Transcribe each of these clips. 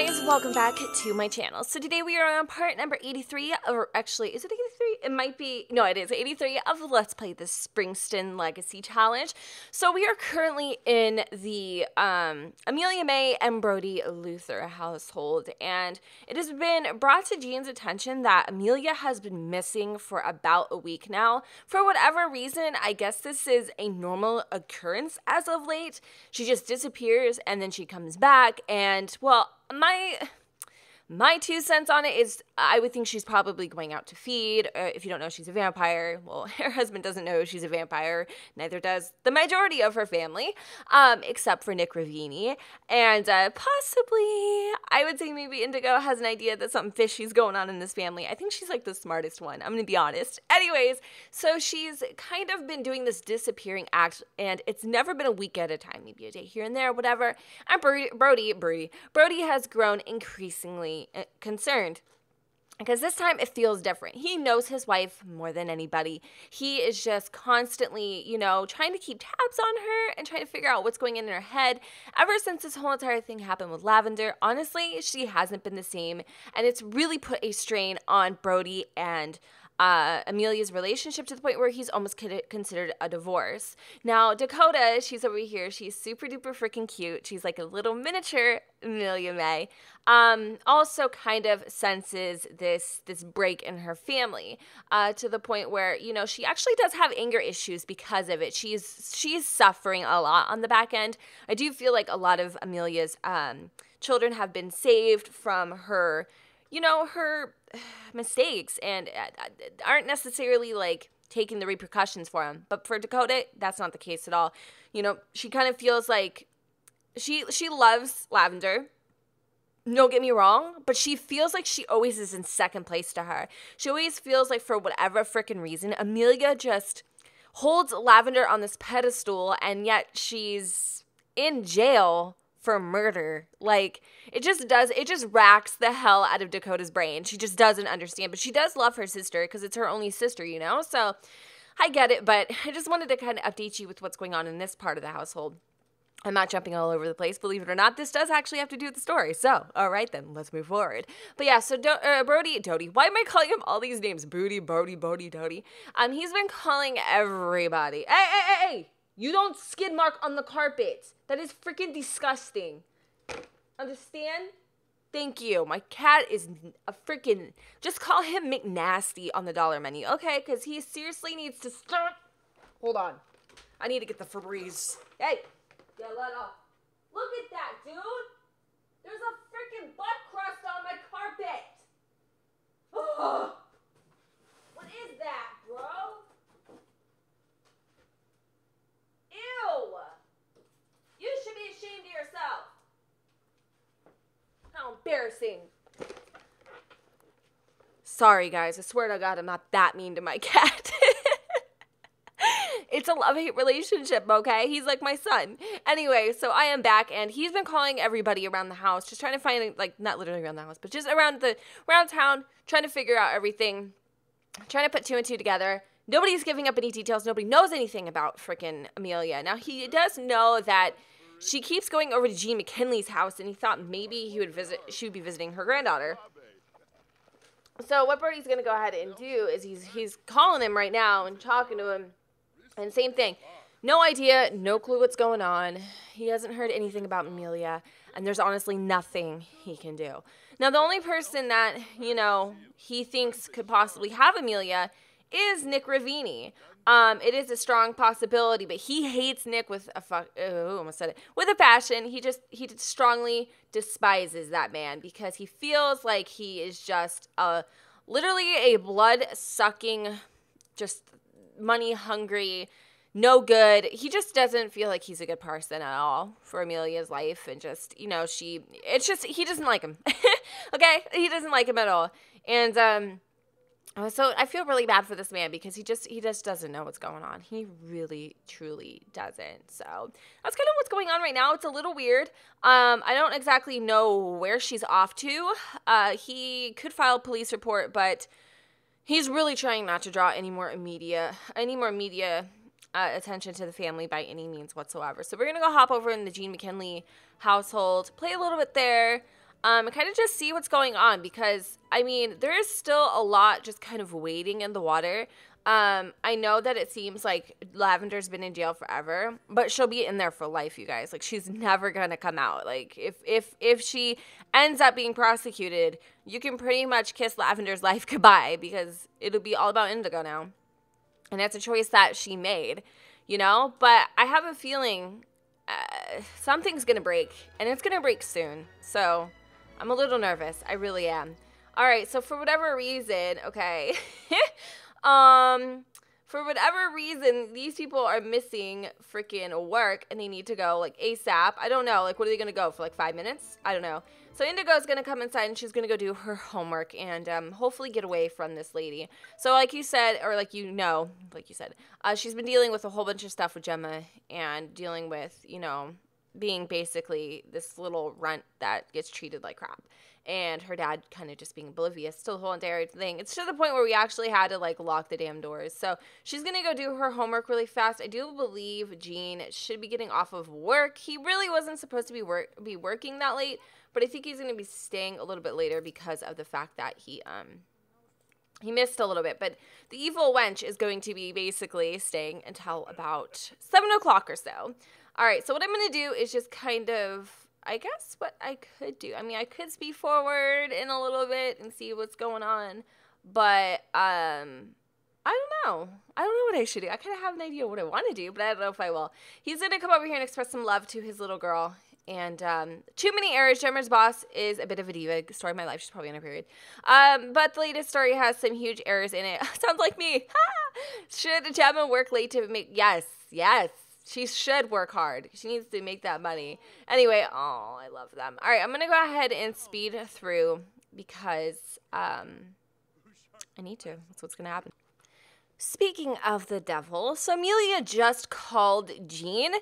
guys, welcome back to my channel. So today we are on part number 83, or actually, is it 83? It might be, no, it is 83 of Let's Play the Springston Legacy Challenge. So we are currently in the Amelia Mae and Brody Luther household, and it has been brought to Jean's attention that Amelia has been missing for about a week now. For whatever reason, I guess this is a normal occurrence as of late. She just disappears and then she comes back, and well, my 2 cents on it is I would think she's probably going out to feed. If you don't know, she's a vampire. Well, her husband doesn't know she's a vampire. Neither does the majority of her family, except for Nick Ravini. And possibly, I would say maybe Indigo has an idea that something fishy's going on in this family. I think she's like the smartest one. I'm going to be honest. Anyways, so she's kind of been doing this disappearing act, and it's never been a week at a time. Maybe a day here and there, whatever. And Brody has grown increasingly concerned. Because this time it feels different. He knows his wife more than anybody. He is just constantly, you know, trying to keep tabs on her and trying to figure out what's going in her head. Ever since this whole entire thing happened with Lavender, honestly, she hasn't been the same. And it's really put a strain on Brody and Amelia's relationship to the point where he's almost considered a divorce. Now, Dakota, she's over here. She's super duper freaking cute. She's like a little miniature Amelia Mae. Also kind of senses this break in her family to the point where, you know, she actually does have anger issues because of it. She's suffering a lot on the back end. I do feel like a lot of Amelia's children have been saved from her, you know, her mistakes and aren't necessarily like taking the repercussions for them. But for Dakota, that's not the case at all. You know, she kind of feels like she loves Lavender. Don't get me wrong, but she feels like she always is in second place to her. She always feels like for whatever freaking reason, Amelia just holds Lavender on this pedestal, and yet she's in jail for murder. Like, it just racks the hell out of Dakota's brain. She just doesn't understand, but she does love her sister because it's her only sister, you know? So I get it, but I just wanted to kind of update you with what's going on in this part of the household. I'm not jumping all over the place, believe it or not. This does actually have to do with the story. So, all right then, let's move forward. But yeah, so Brody, why am I calling him all these names? Brody. He's been calling everybody. Hey! You don't skid mark on the carpet. That is freaking disgusting. Understand? Thank you. My cat is a freaking... Just call him McNasty on the dollar menu, okay? Because he seriously needs to start... Hold on. I need to get the Febreze. Hey! Yeah, let off. Look at that, dude! There's a freaking butt crust on my carpet! Ugh. What is that, bro? Ew! You should be ashamed of yourself. How embarrassing. Sorry, guys. I swear to God, I'm not that mean to my cat. It's a love-hate relationship, okay? He's like my son. Anyway, so I am back, and he's been calling everybody around the house, just trying to find, like, not literally around the house, but just around town, trying to figure out everything, trying to put 2 and 2 together. Nobody's giving up any details. Nobody knows anything about frickin' Amelia. Now, he does know that she keeps going over to Jean McKinley's house, and he thought maybe she would be visiting her granddaughter. So what Brody's going to go ahead and do is he's calling him right now and talking to him. And same thing. No idea, no clue what's going on. He hasn't heard anything about Amelia, and there's honestly nothing he can do. Now, the only person that, you know, he thinks could possibly have Amelia is Nick Ravini. It is a strong possibility, but he hates Nick with with a passion. He just strongly despises that man because he feels like he is just literally a blood-sucking, just money-hungry, no good. He just doesn't feel like he's a good person at all for Amelia's life, and just, you know, he doesn't like him. Okay? He doesn't like him at all. And, so I feel really bad for this man because he just doesn't know what's going on. He really, truly doesn't. So that's kind of what's going on right now. It's a little weird. I don't exactly know where she's off to. He could file a police report, but he's really trying not to draw any more media attention to the family by any means whatsoever. So we're going to go hop over in the Jean McKinley household, play a little bit there. and kind of just see what's going on, because, I mean, there is still a lot just kind of waiting in the water. I know that it seems like Lavender's been in jail forever, but she'll be in there for life, you guys. Like, she's never gonna come out. Like, if she ends up being prosecuted, you can pretty much kiss Lavender's life goodbye, because it'll be all about Indigo now. And that's a choice that she made, you know? But I have a feeling something's gonna break, and it's gonna break soon. So I'm a little nervous. I really am. All right, so for whatever reason, okay, for whatever reason, these people are missing freaking work, and they need to go, like, ASAP. I don't know, like, what are they gonna go for, like, 5 minutes? I don't know. So Indigo's gonna come inside, and she's gonna go do her homework and hopefully get away from this lady. So like you said, or like you know, like you said, she's been dealing with a whole bunch of stuff with Gemma, and dealing with, you know, being basically this little runt that gets treated like crap. And her dad kind of just being oblivious to the whole entire thing. It's to the point where we actually had to, like, lock the damn doors. So she's going to go do her homework really fast. I do believe Gene should be getting off of work. He really wasn't supposed to be working that late, but I think he's going to be staying a little bit later because of the fact that he missed a little bit. But the evil wench is going to be basically staying until about 7 o'clock or so. All right, so what I'm going to do is just kind of, I guess what I could do, I mean, I could speed forward in a little bit and see what's going on, but I don't know. I don't know what I should do. I kind of have an idea what I want to do, but I don't know if I will. He's going to come over here and express some love to his little girl, and too many errors. Gemma's boss is a bit of a diva. Story of my life. She's probably on her period. But the latest story has some huge errors in it. Sounds like me. Should Gemma work late to make, yes. She should work hard. She needs to make that money. Anyway, oh, I love them. All right, I'm going to go ahead and speed through because I need to. That's what's going to happen. Speaking of the devil, so Amelia just called Gene,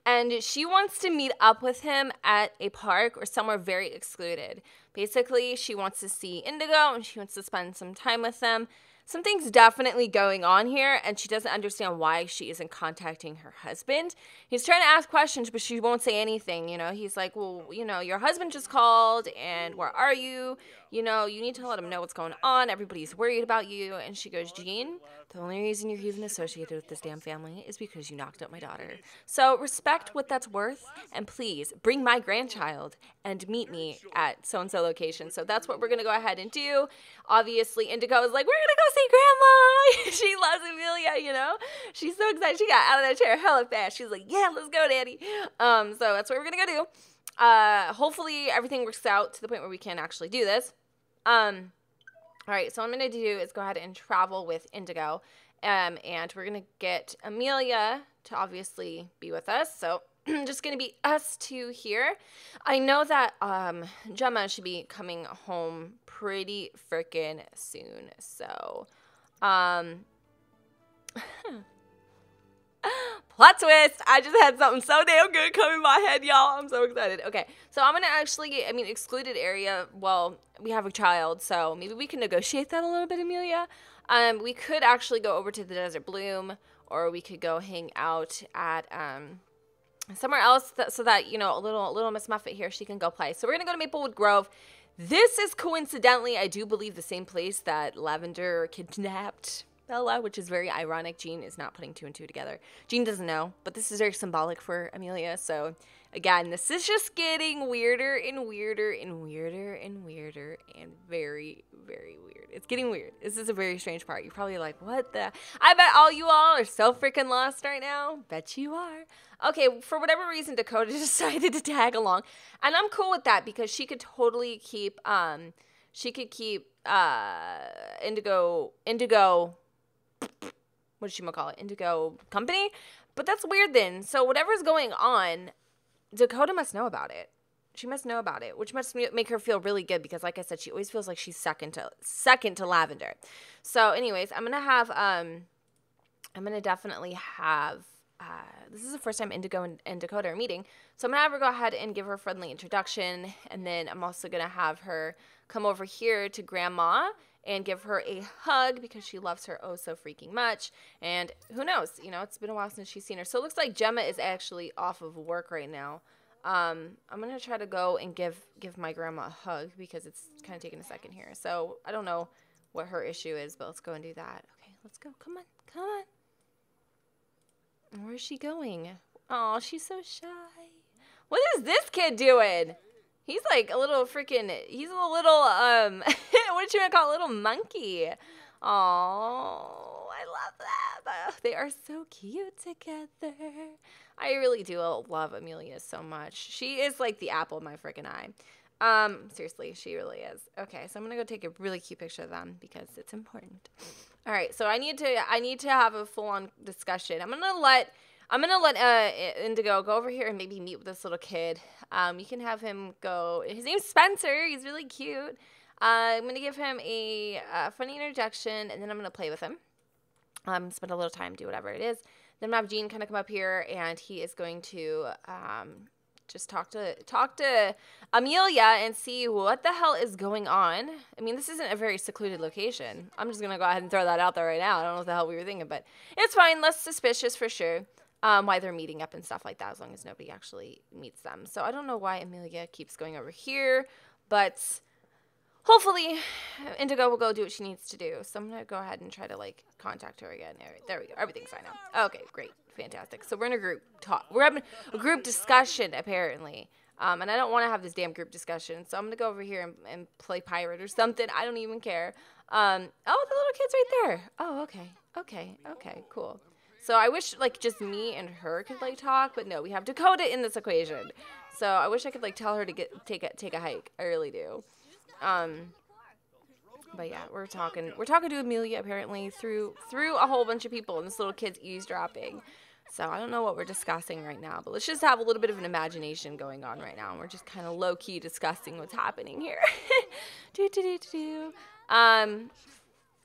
and she wants to meet up with him at a park or somewhere very excluded. Basically, she wants to see Indigo, and she wants to spend some time with them. Something's definitely going on here, and she doesn't understand why she isn't contacting her husband. He's trying to ask questions, but she won't say anything, you know. He's like, well, you know, your husband just called, and where are you? You know, you need to let him know what's going on. Everybody's worried about you. And she goes, Gene, the only reason you're even associated with this damn family is because you knocked up my daughter. So respect what that's worth, and please bring my grandchild and meet me at so-and-so location. So that's what we're going to go ahead and do. Obviously, Indigo is like, we're going to go see Grandma. She loves Amelia, you know. She's so excited. She got out of that chair hella fast. She's like, yeah, let's go, Daddy. So that's what we're going to go do. Hopefully everything works out to the point where we can actually do this. All right, so what I'm going to do is go ahead and travel with Indigo, and we're going to get Amelia to obviously be with us, so just going to be us two here. I know that Gemma should be coming home pretty freaking soon, so plot twist! I just had something so damn good come in my head, y'all. I'm so excited. Okay, so I'm going to actually, I mean, excluded area, well, we have a child, so maybe we can negotiate that a little bit, Amelia. We could actually go over to the Desert Bloom, or we could go hang out at somewhere else so that, you know, a little Miss Muffet here, she can go play. So we're going to go to Maplewood Grove. This is coincidentally, I do believe, the same place that Lavender kidnapped Bella, which is very ironic. Gene is not putting two and two together. Gene doesn't know, but this is very symbolic for Amelia. So again, this is just getting weirder and weirder and weirder and weirder and very, very weird. It's getting weird. This is a very strange part. You're probably like, what the? I bet all you all are so freaking lost right now. Bet you are. Okay, for whatever reason, Dakota decided to tag along. And I'm cool with that because she could totally keep, Indigo, what does she call it? Indigo Company? But that's weird then. So whatever's going on, Dakota must know about it. She must know about it, which must make her feel really good because, like I said, she always feels like she's second to Lavender. So anyways, I'm going to definitely have, this is the first time Indigo and Dakota are meeting. So I'm going to have her go ahead and give her a friendly introduction. And then I'm also going to have her come over here to Grandma and give her a hug because she loves her oh so freaking much. And who knows, you know, it's been a while since she's seen her. So it looks like Gemma is actually off of work right now. I'm going to try to go and give my grandma a hug because it's kind of taking a second here. So I don't know what her issue is, but let's go and do that. Okay, let's go. Come on. Come on. Where's she going? Oh, she's so shy. What is this kid doing? He's like a little freaking, he's a little, what you want to call a little monkey. Oh, I love them. They are so cute together. I really do love Amelia so much. She is like the apple of my freaking eye. Seriously, she really is. Okay, so I'm gonna go take a really cute picture of them because it's important. All right, so I need to have a full-on discussion. I'm gonna let Indigo go over here and maybe meet with this little kid. You can have him go. His name's Spencer. He's really cute. I'm gonna give him a funny introduction, and then I'm gonna play with him. Spend a little time, do whatever it is. Then I'm gonna have Gene kind of come up here, and he is going to just talk to Amelia and see what the hell is going on. I mean, this isn't a very secluded location. I'm just gonna go ahead and throw that out there right now. I don't know what the hell we were thinking, but it's fine. Less suspicious for sure. Why they're meeting up and stuff like that, as long as nobody actually meets them. So I don't know why Amelia keeps going over here, but hopefully Indigo will go do what she needs to do. So I'm going to go ahead and try to, like, contact her again. All right, there we go. Everything's fine now. Okay, great. Fantastic. So we're in a group talk. We're having a group discussion, apparently. And I don't want to have this damn group discussion. So I'm going to go over here and play pirate or something. I don't even care. Oh, the little kid's right there. Oh, okay. Okay, cool. So I wish, like, just me and her could, like, talk, but no, we have Dakota in this equation. So I wish I could, like, tell her to take a hike. I really do. But yeah, we're talking to Amelia apparently through a whole bunch of people, and this little kid's eavesdropping. So I don't know what we're discussing right now, but let's just have a little bit of an imagination going on right now, and we're just kind of low key discussing what's happening here.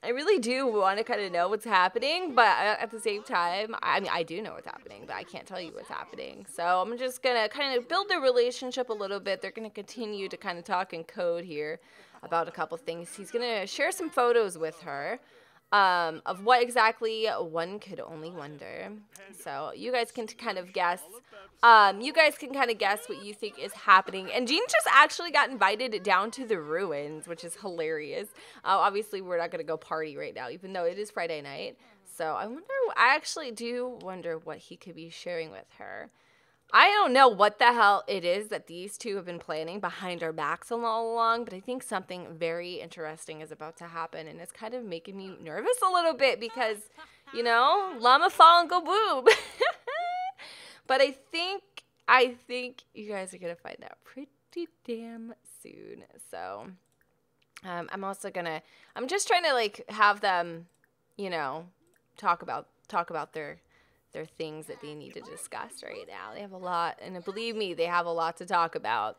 I really do want to kind of know what's happening, but at the same time, I mean, I do know what's happening, but I can't tell you what's happening. So I'm just going to kind of build their relationship a little bit. They're going to continue to kind of talk in code here about a couple things. He's going to share some photos with her of what exactly one could only wonder. So you guys can kind of guess. You guys can kind of guess what you think is happening. And Jean just actually got invited down to the ruins, which is hilarious. Obviously, we're not going to go party right now, even though it is Friday night. So I actually do wonder what he could be sharing with her. I don't know what the hell it is that these two have been planning behind our backs all along, but I think something very interesting is about to happen, and it's kind of making me nervous a little bit because, you know, llama fall and go boob. But I think you guys are going to find out pretty damn soon. So I'm just trying to, like, have them, you know, talk about their things that they need to discuss right now. They have a lot, and believe me, they have a lot to talk about.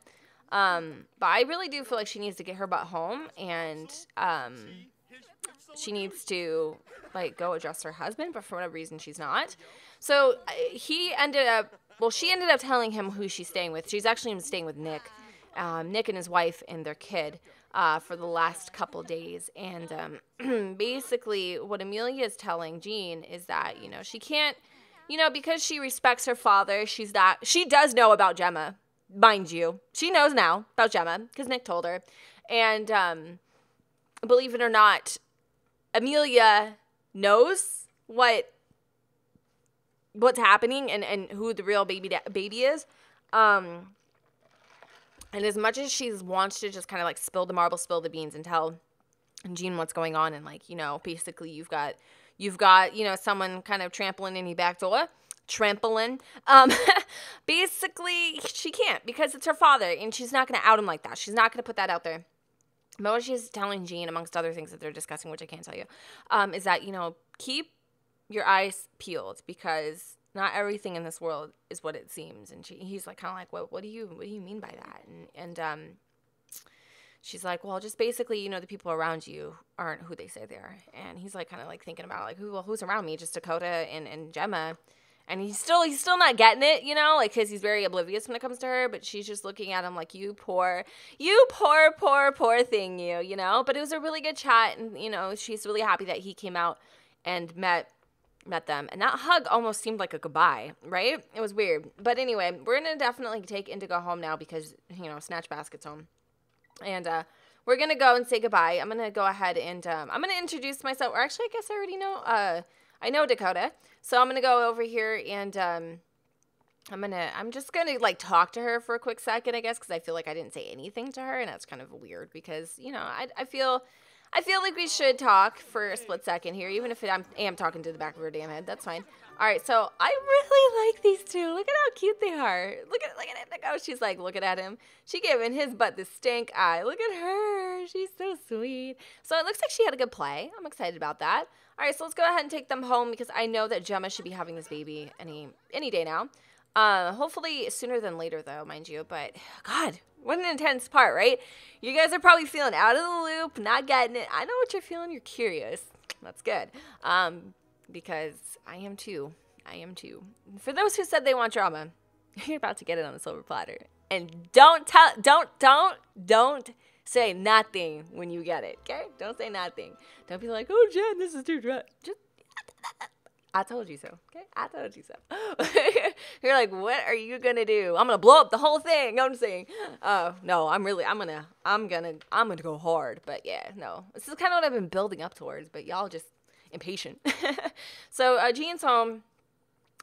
But I really do feel like she needs to get her butt home, and she needs to, like, go address her husband, but for whatever reason she's not. So she ended up telling him who she's staying with. She's actually staying with Nick and his wife and their kid for the last couple days. And basically what Amelia is telling Jean is that, you know, she can't, you know, because she respects her father, she does know about Gemma, mind you. She knows now about Gemma because Nick told her. And believe it or not, Amelia knows what's happening and who the real baby is. And as much as she wants to just kind of, like, spill the beans and tell Jean what's going on, and, like, you know, basically you've got, you know, someone kind of trampling in your back door. Basically, she can't because it's her father, and she's not going to out him like that. She's not going to put that out there. But what she's telling Jean, amongst other things that they're discussing, which I can't tell you, is that, you know, keep your eyes peeled because not everything in this world is what it seems. And he's like, kind of like, what do you mean by that? And she's like, well, just basically, you know, the people around you aren't who they say they are. And he's like, kind of like thinking about, like, who's around me? Just Dakota and Gemma. And he's still not getting it, you know, like, because he's very oblivious when it comes to her. But she's just looking at him like, you poor thing, you know. But it was a really good chat, and, you know, she's really happy that he came out and met met them. And that hug almost seemed like a goodbye, right? It was weird. But anyway, we're going to definitely take Indigo home now because, you know, Snatch Basket's home. And we're going to go and say goodbye. I'm going to go ahead and I'm going to introduce myself. Or actually, I guess I already know. I know Dakota. So I'm going to go over here and I'm just going to like talk to her for a quick second, I guess, because I feel like I didn't say anything to her. And that's kind of weird because, you know, I feel like we should talk for a split second here, even if I am talking to the back of her damn head. That's fine. All right, so I really like these two. Look at how cute they are. Look at it. Oh, she's like looking at him. She giving his butt the stank eye. Look at her. She's so sweet. So it looks like she had a good play. I'm excited about that. All right, so let's go ahead and take them home because I know that Gemma should be having this baby any day now. Hopefully sooner than later, though, mind you. But, God, what an intense part, right? You guys are probably feeling out of the loop, not getting it. I know what you're feeling. You're curious. That's good. Because I am too. For those who said they want drama, you're about to get it on the silver platter. And don't say nothing when you get it, okay? Don't say nothing. Don't be like, oh, Jen, this is too dry. Just, I told you so, okay? I told you so. You're like, what are you gonna do? I'm gonna blow up the whole thing. I'm saying, no, I'm gonna go hard. But yeah, no, this is kind of what I've been building up towards. But y'all just impatient. So Jean's home,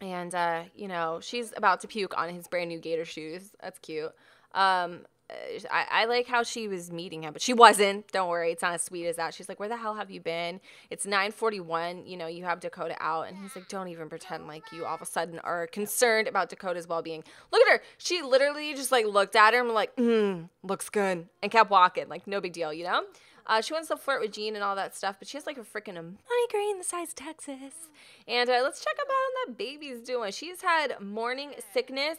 and you know, she's about to puke on his brand new gator shoes. That's cute. I like how she was meeting him, but she wasn't. Don't worry, it's not as sweet as that. She's like, where the hell have you been? It's 9:41. You know, you have Dakota out. And he's like, don't even pretend like you all of a sudden are concerned about Dakota's well-being. Look at her. She literally just like looked at him like, looks good. And kept walking. Like, no big deal, you know? She wants to flirt with Jean and all that stuff, but she has like a freaking migraine the size of Texas. And let's check out how that baby's doing. She's had morning sickness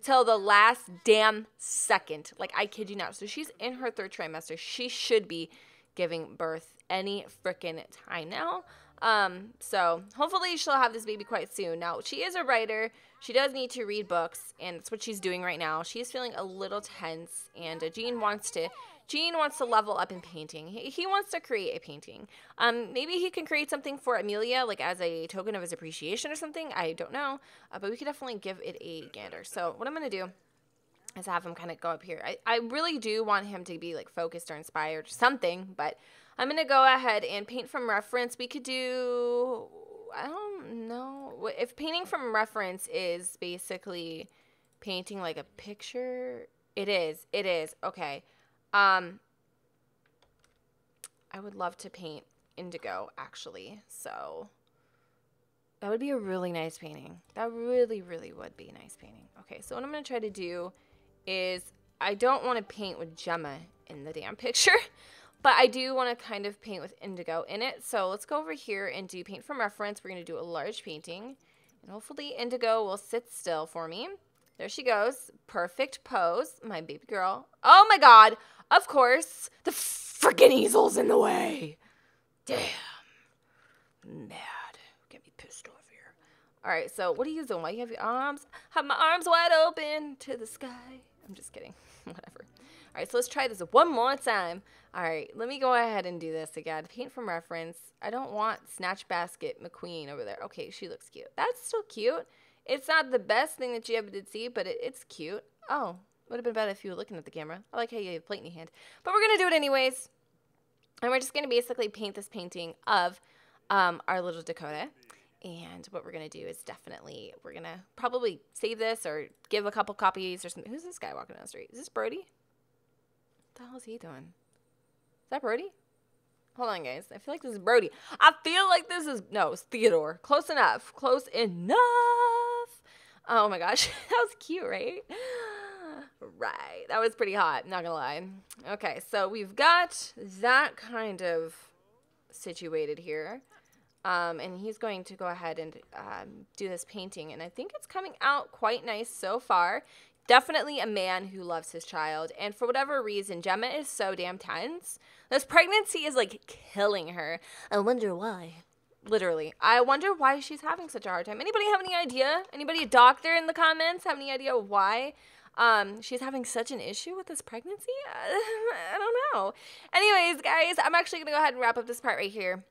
till the last damn second. Like, I kid you not. So she's in her 3rd trimester. She should be giving birth any freaking time now. So hopefully she'll have this baby quite soon. Now, she is a writer. She does need to read books, and that's what she's doing right now. She's feeling a little tense, and Jean wants to level up in painting. He wants to create a painting. Maybe he can create something for Amelia, like as a token of his appreciation or something. I don't know, but we could definitely give it a gander. So what I'm going to do is have him kind of go up here. I really do want him to be like focused or inspired or something, but I'm going to go ahead and paint from reference. We could do, I don't know, if painting from reference is basically painting like a picture. It is. Okay. I would love to paint indigo, actually. So that would be a really nice painting. That really, really would be a nice painting. Okay, so what I'm going to try to do is I don't want to paint with Gemma in the damn picture, but I do want to kind of paint with indigo in it. So let's go over here and do paint from reference. We're going to do a large painting, and hopefully indigo will sit still for me. There she goes. Perfect pose. My baby girl. Oh, my God. Of course. The freaking easel's in the way. Damn. Mad. Get me pissed off here. All right, so what are you doing? Why you have your arms? Have my arms wide open to the sky. I'm just kidding. Whatever. All right, so let's try this one more time. All right, let me go ahead and do this again. Paint from reference. I don't want Snatch Basket McQueen over there. Okay, she looks cute. That's still cute. It's not the best thing that you ever did see, but it's cute. Oh, would have been better if you were looking at the camera. I like how you have a plate in your hand. But we're going to do it anyways. And we're just going to basically paint this painting of our little Dakota. And what we're going to do is definitely, we're going to probably save this or give a couple copies or something. Who's this guy walking down the street? Is this Brody? What the hell is he doing? Is that Brody? Hold on, guys. I feel like this is Brody. I feel like this is, no, it's Theodore. Close enough. Close enough. Oh my gosh. That was cute, right? Right. That was pretty hot. Not gonna lie. Okay, so we've got that kind of situated here. And he's going to go ahead and do this painting. And I think it's coming out quite nice so far. Definitely a man who loves his child. And for whatever reason, Gemma is so damn tense. This pregnancy is like killing her. I wonder why. Literally. I wonder why she's having such a hard time. Anybody have any idea? Anybody a doctor in the comments have any idea why she's having such an issue with this pregnancy? I don't know. Anyways, guys, I'm actually going to go ahead and wrap up this part right here.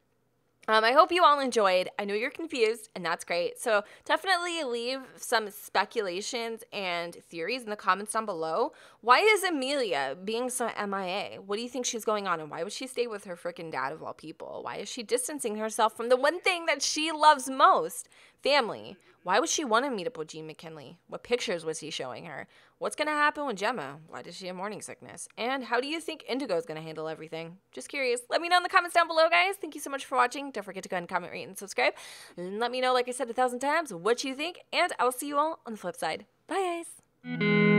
I hope you all enjoyed. I know you're confused, and that's great. So definitely leave some speculations and theories in the comments down below. Why is Amelia being so MIA? What do you think she's going on, and why would she stay with her freaking dad of all people? Why is she distancing herself from the one thing that she loves most? Family. Why would she want to meet up with Gene McKinley? What pictures was he showing her? What's going to happen with Gemma? Why does she have morning sickness? And how do you think Indigo is going to handle everything? Just curious. Let me know in the comments down below, guys. Thank you so much for watching. Don't forget to go ahead and comment, rate, and subscribe. And let me know, like I said 1,000 times, what you think. And I will see you all on the flip side. Bye, guys.